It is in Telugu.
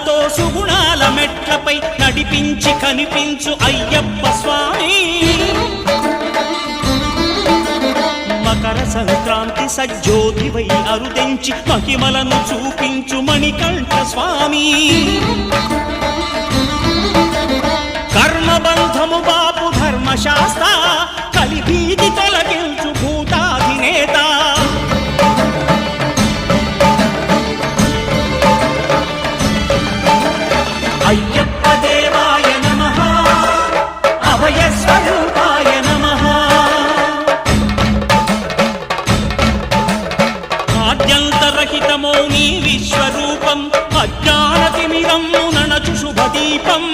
సుమములతో సుగుణాల మెట్లపై నడిపించి కనిపించు అయ్యప్ప స్వామి మకర సంక్రాంతి సజ్జోతివై అరుదెంచి మహిమలను చూపించు మణికంఠ స్వామి కర్మబంధము బాపు ధర్మశాస్త్ర కలిభీతి తొలగించు భూతాధినేత అయ్యప్ప దేవాయ నమః అభయ స్వరూపాయ నమః ఆద్యంతరహితమో నీ విశ్వరూపం అజ్ఞానతిమిరము నణచు శుభదీపం